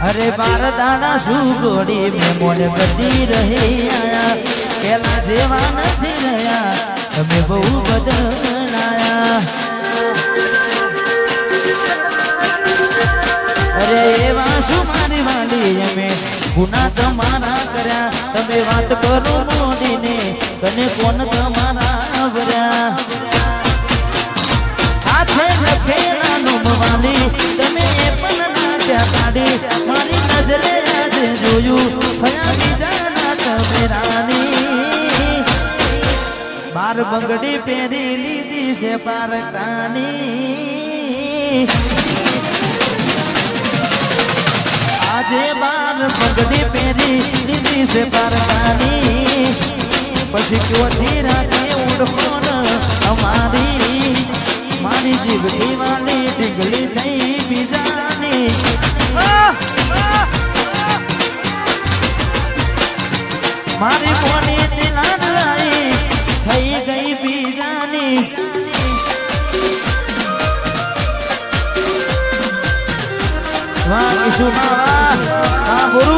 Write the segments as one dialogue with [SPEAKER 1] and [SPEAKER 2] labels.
[SPEAKER 1] अरे बार दाना सुगोड़ी में मोन बदी रहे आया केला जेवा नहीं रहा तमे बहु बदलाया अरे एवा शू मारी वाली में गुना तमारा कर्या तमे बात करो मोदी ने कने कोन तमारा वर्या हाथे रखे नानुम वाली तमे पण ना काढी मारी नजरे आज जोयू भया बीजाना तमे रानी बार बंगड़ी पेरी लीधी से पार कानी आजे बार बंगड़ी पेरी लीधी से पार कानी पछी क्यों धीरा के उड़फोन हमारी मारी जीवड़ी वाली डिगली थई बीजानी मारी मोनी दिलान आई थई गई बीजानी वाह किशु वाह गुरु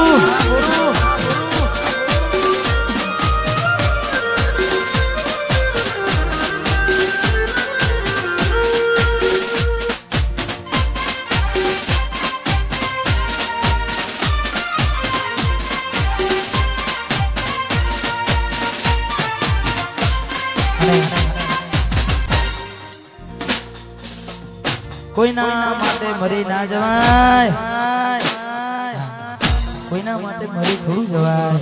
[SPEAKER 1] कोईना माटे मरी ना जवाय कोईना माटे मरी थोड़ू जवाय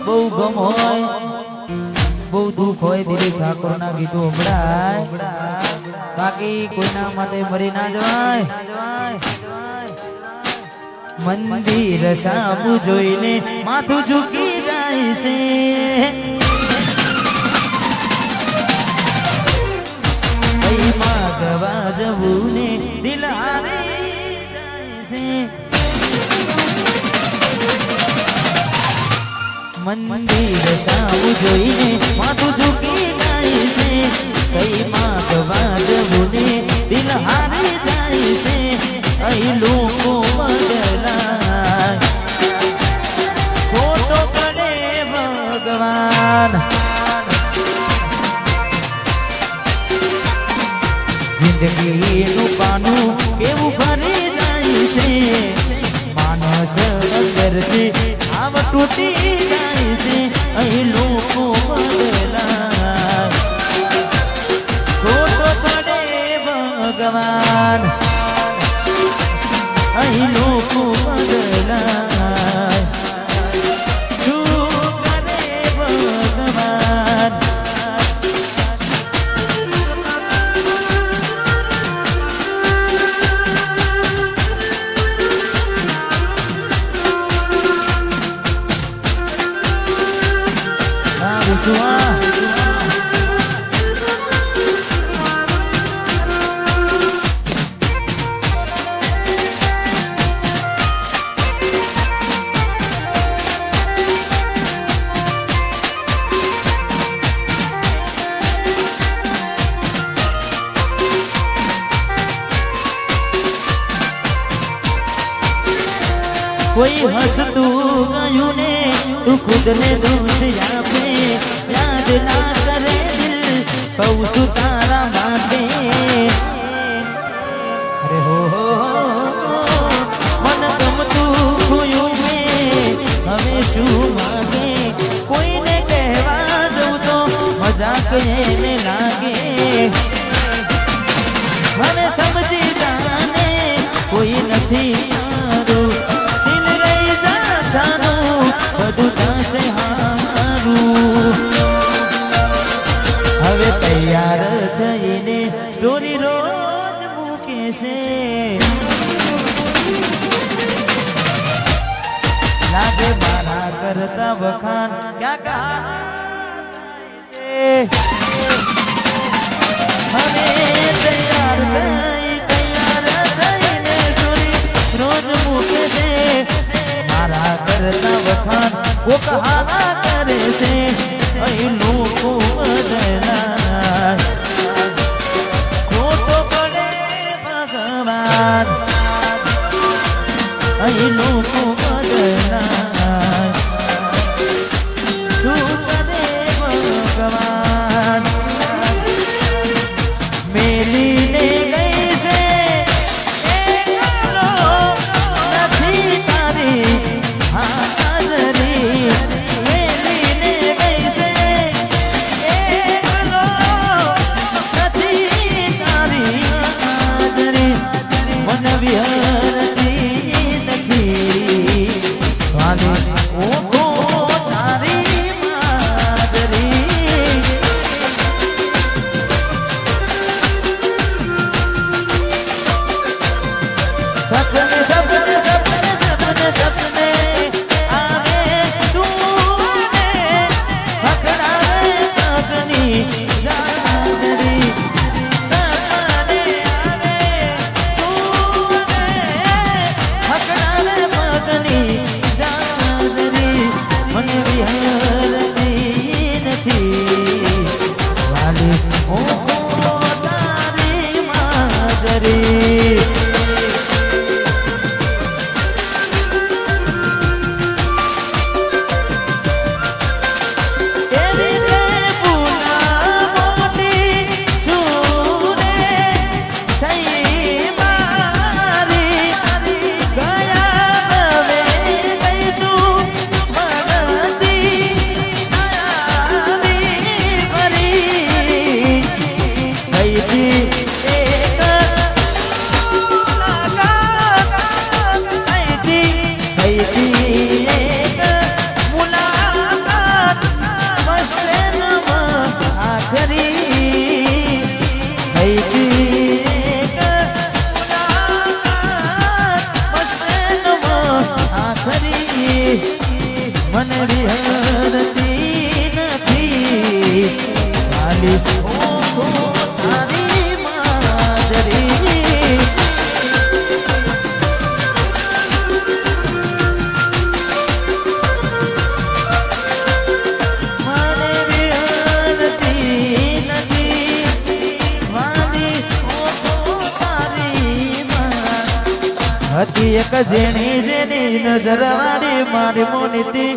[SPEAKER 1] बहु गम होय बहु दुख होय दिलीप ठाकुर ना गीतो संभळाय बाकी कोईना माटे मरी ना जवाय मंदिर सामु जोईने माथुं झुकी जाय छे मागवा जवूने दिल हारे जाय छे मंदिर सामु जोईने माथुं झुकी जाय छे कई मागवा जवूने दिल हारे जाय छे अई लोको बदलाय खोटो करे भगवान जिंदगी नु पानु केवू भरी जाय छे मानस अंदर से आव टूटी जाय छे अही लोको बदलाय खोटो पड़े भगवान अही लोको बदलाय शू करे भगवान कोई हंसतू गयूं ने तू खुद ने दोष आपे याद ना करे दिल कहूं तारा माटे अरे हो मन गमतू खोयूं में हमें शू मांगे कोई ने कहवा दऊं तो मजाक ने लागे मने समझी जाने कोई नहीं હવે તૈયાર થઈને સ્ટોરી રોજ મૂકે છે લાગે મારા કરતા વખાણ ક્યાં કહા છે હવે તૈયાર થઈને સ્ટોરી રોજ મૂકે છે મારા કરતા વખાણ કોક હારા કરે છે અહીં લોકો બદલાય ખોટો પડે ભગવાન અહીં લોકો બદલાય શું કરે ભગવાન મેલીને ગઈ છે એકલો નથી તારી હાજરી મેલીને ગઈ છે એકલો નથી તારી હાજરી મન વિહરતી નથી વાલી ઓખો તારી માદરી સપને સપને સપને સપને સપને આવે તું પકડાવે પગની ગાદરી સપને આવે તું પકડાવે પગની ગાદરી મને વિહરતી નથી વાલી ઓહો તારી માદરી મને વિહરતી નથી વાલી ઓહો તારી માદરી મને વિહરતી નથી વાલી ઓહો તારી હતી એક જેની જેની નજર વાળી મારી મોનીતી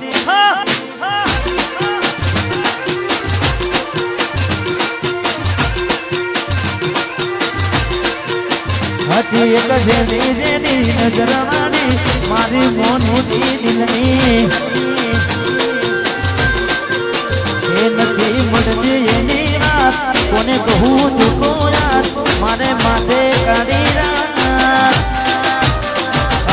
[SPEAKER 1] હતી એક જેની જેની નજર વાળી મારી મોનીતી દિલની એ નથી મળતી એની વાત કોને કહું તું યાર મારે માથે કાઢી રાત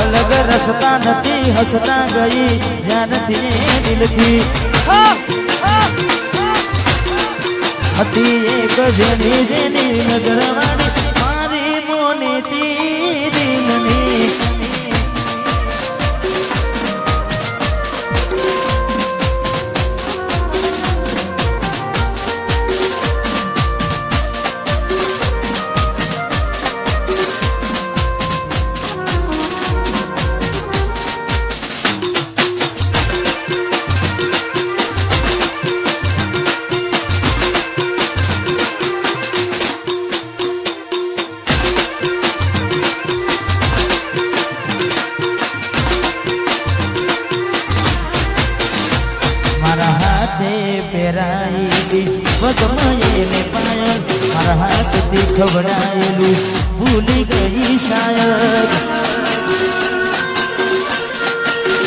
[SPEAKER 1] અલગ રસ્તા નથી હસતા ગઈ જ્યાંથી દિલથી હતી એક જેની જેની નજર વાળી મારી મોનીતી દિલની પહેરાયેલી વગમયેને પાયલ મારા હાથથી ખવડાયેલું ભૂલી ગઈ શાયદ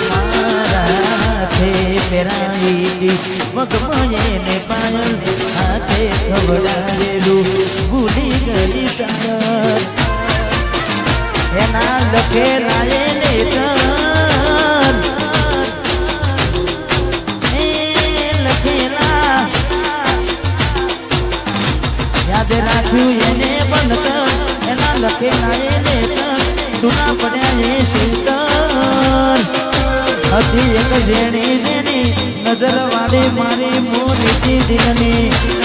[SPEAKER 1] મારા હાથે પહેરાયેલી વગમયેને પાયલ હાથે ખવડાયેલું ભૂલી ગઈ શાયદ એના લખેલા એને યાદ રાખ્યું એને બંધ એના લખેલા એને સુના પડ્યા એ શીતળ હતી એક જેની જેની નજર વાળી મારી મોનીતી દિલની